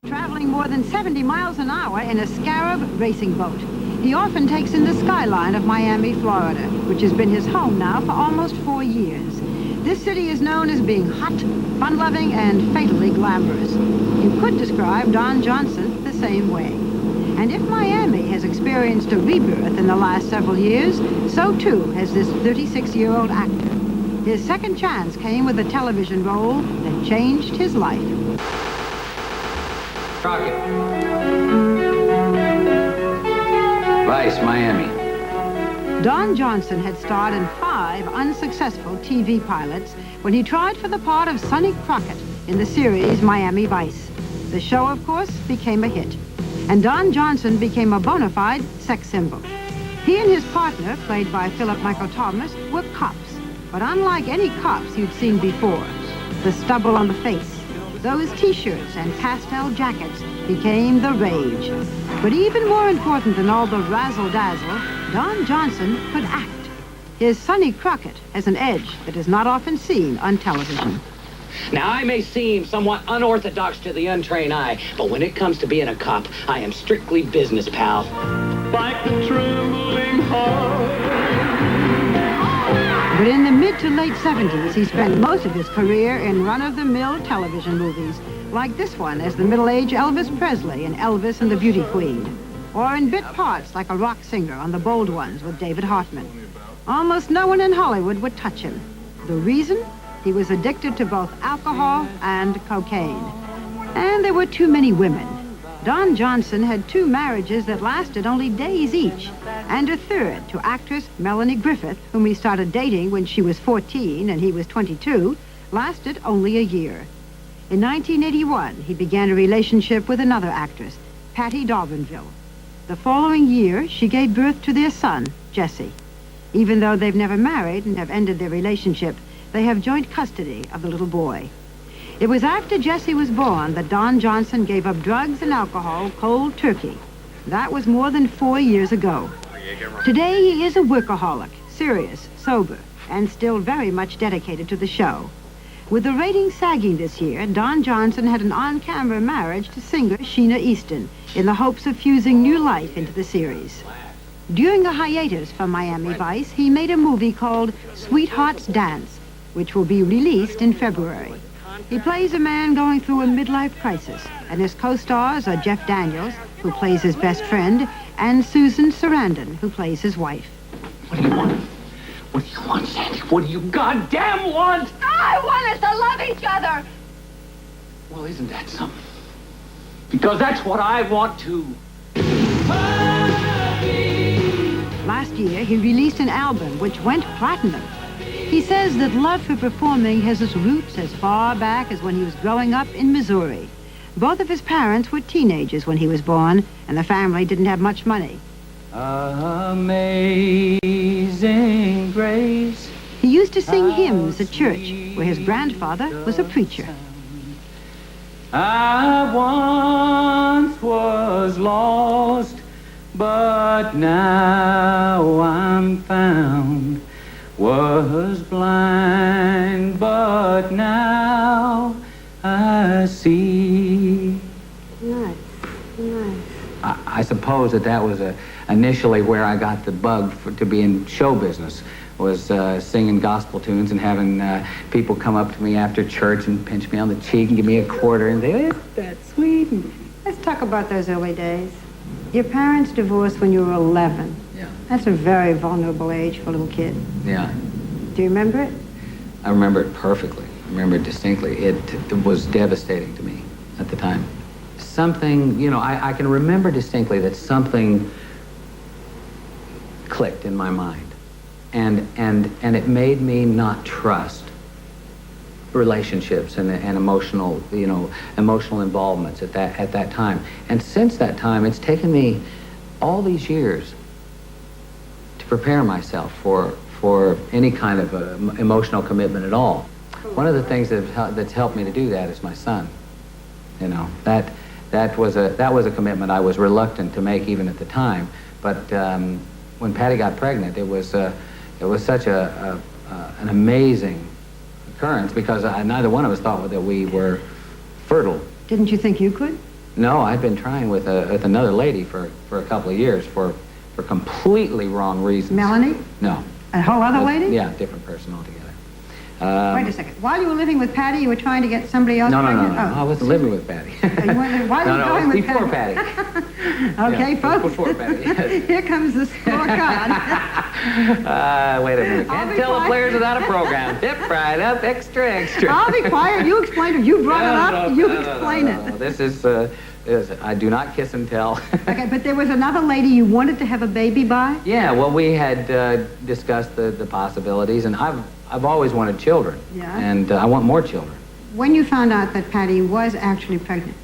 Traveling more than 70 miles an hour in a Scarab racing boat. He often takes in the skyline of Miami, Florida, which has been his home now for almost 4 years. This city is known as being hot, fun-loving, and fatally glamorous. You could describe Don Johnson the same way. And if Miami has experienced a rebirth in the last several years, so too has this 36-year-old actor. His second chance came with a television role that changed his life. Crockett. Vice, Miami. Don Johnson had starred in 5 unsuccessful TV pilots when he tried for the part of Sonny Crockett in the series Miami Vice. The show, of course, became a hit, and Don Johnson became a bona fide sex symbol. He and his partner, played by Philip Michael Thomas, were cops, but unlike any cops you'd seen before, the stubble on the face, those T-shirts and pastel jackets became the rage. But even more important than all the razzle-dazzle, Don Johnson could act. His Sonny Crockett has an edge that is not often seen on television. Now, I may seem somewhat unorthodox to the untrained eye, but when it comes to being a cop, I am strictly business, pal. Like the trembling heart. But in the mid to late 70s, he spent most of his career in run-of-the-mill television movies, like this one as the middle-aged Elvis Presley in Elvis and the Beauty Queen, or in bit parts like a rock singer on The Bold Ones with David Hartman. Almost no one in Hollywood would touch him. The reason? He was addicted to both alcohol and cocaine. And there were too many women. Don Johnson had 2 marriages that lasted only days each, and a third to actress Melanie Griffith, whom he started dating when she was 14 and he was 22, lasted only a year. In 1981, he began a relationship with another actress, Patty Dalrymple. The following year, she gave birth to their son, Jesse. Even though they've never married and have ended their relationship, they have joint custody of the little boy. It was after Jesse was born that Don Johnson gave up drugs and alcohol cold turkey. That was more than 4 years ago. Today, he is a workaholic, serious, sober, and still very much dedicated to the show. With the ratings sagging this year, Don Johnson had an on-camera marriage to singer Sheena Easton in the hopes of fusing new life into the series. During a hiatus from Miami Vice, he made a movie called Sweetheart's Dance, which will be released in February. He plays a man going through a midlife crisis, and his co-stars are Jeff Daniels, who plays his best friend, and Susan Sarandon, who plays his wife. What do you want? What do you want, Sandy? What do you goddamn want? I want us to love each other. Well, isn't that something? Because that's what I want to. Last year, he released an album which went platinum. He says that love for performing has its roots as far back as when he was growing up in Missouri. Both of his parents were teenagers when he was born, and the family didn't have much money. Amazing grace. He used to sing hymns at church, where his grandfather was a preacher. I once was lost, but now I'm found. Was blind, but now I see. Nice. I suppose that was initially where I got the bug to be in show business, was singing gospel tunes and having people come up to me after church and pinch me on the cheek and give me a quarter and say, "Isn't that sweet?" Let's talk about those early days. Your parents divorced when you were 11. Yeah. That's a very vulnerable age for a little kid. Yeah. Do you remember it? I remember it perfectly. I remember it distinctly. It was devastating to me at the time. Something, I can remember distinctly that something clicked in my mind. And it made me not trust relationships and emotional, emotional involvements at that time. And since that time, it's taken me all these years to prepare myself for any kind of emotional commitment at all. One of the things that's helped me to do that is my son. That was a commitment I was reluctant to make even at the time. But when Patty got pregnant, it was such an amazing occurrence because neither one of us thought that we were fertile. Didn't you think you could? No, I'd been trying with another lady for a couple of years for completely wrong reasons. Melanie? No. A whole other lady? Yeah, different person altogether. Wait a second. While you were living with Patty, you were trying to get somebody else No, pregnant? I wasn't living with Patty. You weren't- why were you No, going it was with before Patty? Patty. Okay, Yeah, it was folks. before Patty, yes. Here comes the scorecard. Wait a minute. I'll Can't be tell the quiet. players without a program. Hip right up, extra, extra. I'll be quiet. You explain it. You brought it up. You explain No. it. This is, I do not kiss and tell. Okay, but there was another lady you wanted to have a baby by? Yeah, well, we had discussed the possibilities, and I've always wanted children. Yeah. And I want more children. When you found out that Patty was actually pregnant,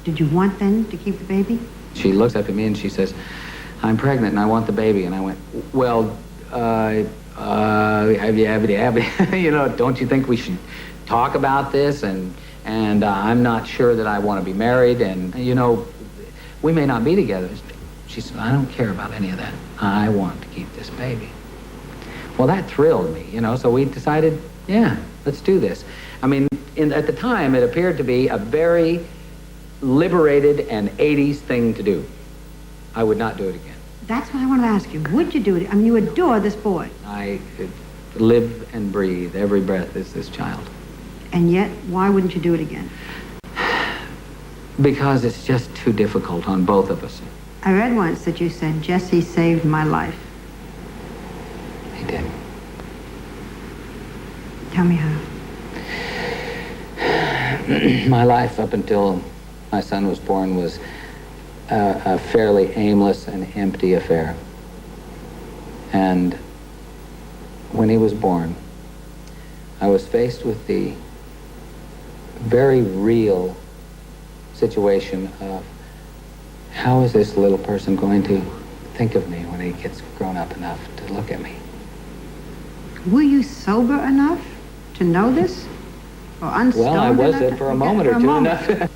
did you want then to keep the baby? She looks up at me and she says, I'm pregnant and I want the baby. And I went, well, you know, don't you think we should talk about this? And I'm not sure that I want to be married. And, you know, we may not be together. She said, I don't care about any of that. I want to keep this baby. Well, that thrilled me, you know, so we decided, yeah, let's do this. I mean, at the time, it appeared to be a very liberated and 80s thing to do. I would not do it again. That's what I wanted to ask you. Would you do it? I mean, you adore this boy. I live and breathe. Every breath is this child. And yet, why wouldn't you do it again? Because it's just too difficult on both of us. I read once that you said, Jesse saved my life. He did. Tell me how. My life up until my son was born was a fairly aimless and empty affair. And when he was born, I was faced with the very real situation of how is this little person going to think of me when he gets grown up enough to look at me? Were you sober enough to know this? Or unstoned Well, I was enough for a moment or two enough The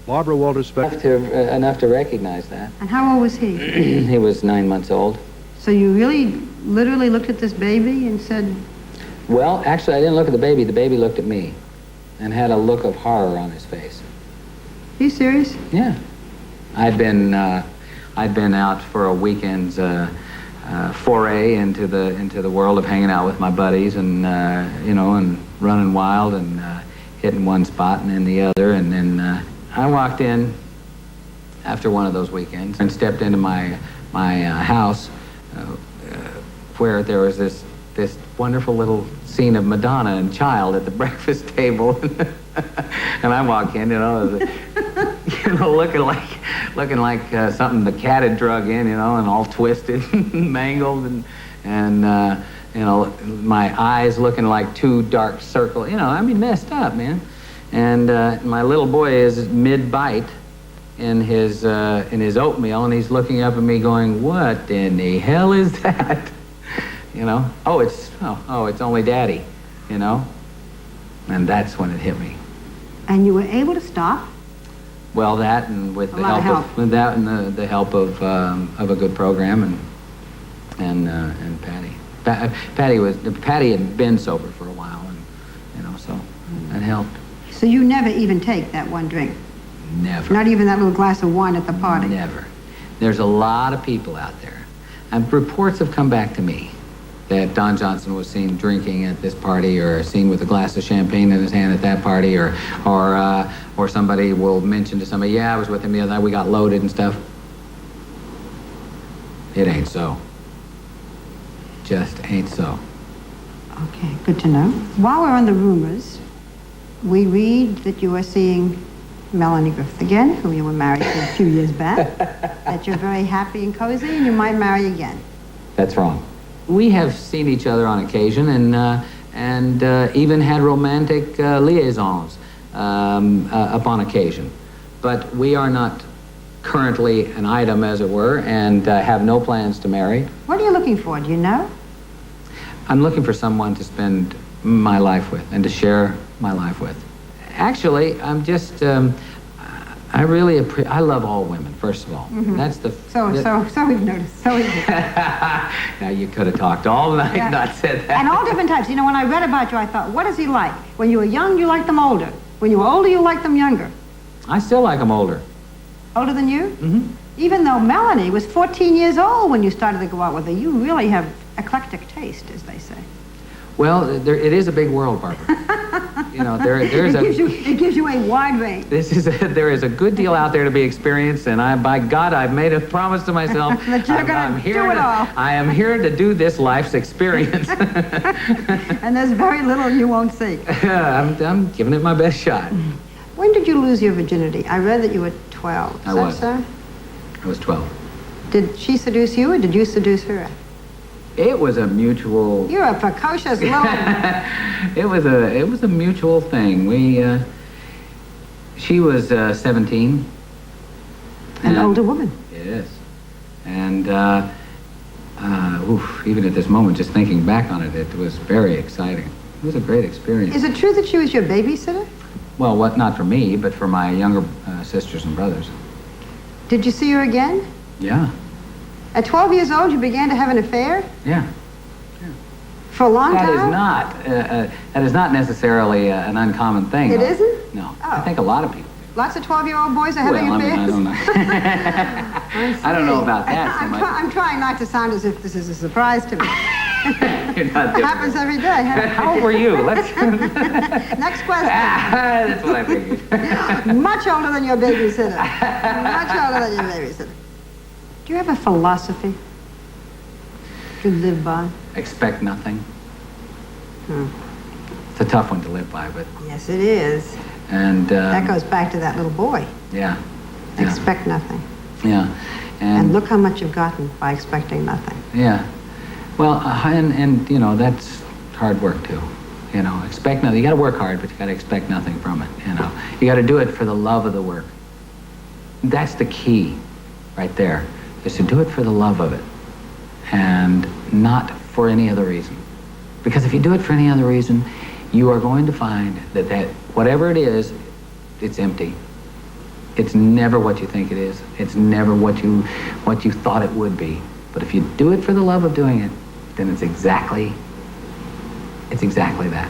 Barbara Walters enough to recognize that. And how old was he? He was 9 months old. So you really, literally looked at this baby and said, Well, actually, I didn't look at the baby. The baby looked at me and had a look of horror on his face. are you serious? Yeah. I'd been out for a weekend's foray into the world of hanging out with my buddies and you know, and running wild and hitting one spot and then the other, and then I walked in after one of those weekends and stepped into my house where there was this wonderful little scene of Madonna and child at the breakfast table. And I walk in, you know, looking like something the cat had drug in, you know, and all twisted and mangled, and you know, my eyes looking like two dark circles, you know, I mean, messed up, man. And my little boy is mid-bite in his oatmeal, and he's looking up at me going, what in the hell is that? You know, it's only Daddy, you know? And that's when it hit me. And you were able to stop? Well, that and with the A lot of help help. with that and the help of a good program and Patty. Patty had been sober for a while, and you know, so that helped. So you never even take that one drink? Never. Not even that little glass of wine at the party? Never. There's a lot of people out there, and reports have come back to me that Don Johnson was seen drinking at this party, or seen with a glass of champagne in his hand at that party, or somebody will mention to somebody, yeah, I was with him the other night, we got loaded and stuff. It ain't so. Just ain't so. Okay, good to know. While we're on the rumors, we read that you are seeing Melanie Griffith again, whom you were married to a few years back, that you're very happy and cozy, and you might marry again. That's wrong. We have seen each other on occasion and even had romantic liaisons upon occasion. But we are not currently an item, as it were, and have no plans to marry. What are you looking for, do you know? I'm looking for someone to spend my life with and to share my life with. Actually, I'm just, I love all women, first of all. Mm-hmm. That's the... So we've noticed. So we've Now, you could have talked all night and not said that. And all different types. You know, when I read about you, I thought, what is he like? When you were young, you liked them older. When you were older, you liked them younger. I still like them older. Older than you? Mm-hmm. Even though Melanie was 14 years old when you started to go out with her, you really have eclectic taste, as they say. Well, it is a big world, Barbara. You know, there's It gives you a wide range. there is a good deal out there to be experienced, and by God, I've made a promise to myself That you're gonna do it all. I am here to do this life's experience. And there's very little you won't see. I'm giving it my best shot. When did you lose your virginity? I read that you were 12. I was. Is that I was 12. so? Did she seduce you, or did you seduce her? It was a mutual. You're a precocious little... It was a mutual thing. She was 17. An older woman. Yes. And even at this moment, just thinking back on it, it was very exciting. It was a great experience. Is it true that she was your babysitter? Well, not for me, but for my younger sisters and brothers. Did you see her again? Yeah. At 12 years old, you began to have an affair? Yeah. For a long That time? is not necessarily an uncommon thing. It though. isn't? No. Oh. I think a lot of people. Lots of 12-year-old boys are having Well, I mean, affairs? I don't know. I don't know about that so much. I'm trying not to sound as if this is a surprise to me. You're not It happens every day. Huh? How old were you? Next question. That's what I figured. Much older than your babysitter. Much older than your babysitter. Do you have a philosophy to live by? Expect nothing. It's a tough one to live by, but Yes, it is. and That goes back to that little boy. yeah, Expect nothing. yeah, And look how much you've gotten by expecting nothing. yeah. Well, and you know that's hard work too. You know, expect nothing. You got to work hard, but you got to expect nothing from it. You know, you got to do it for the love of the work. That's the key, right there, is to do it for the love of it, and not for any other reason. Because if you do it for any other reason, you are going to find that whatever it is, it's empty. It's never what you think it is. It's never what you thought it would be. But if you do it for the love of doing it, then it's exactly that.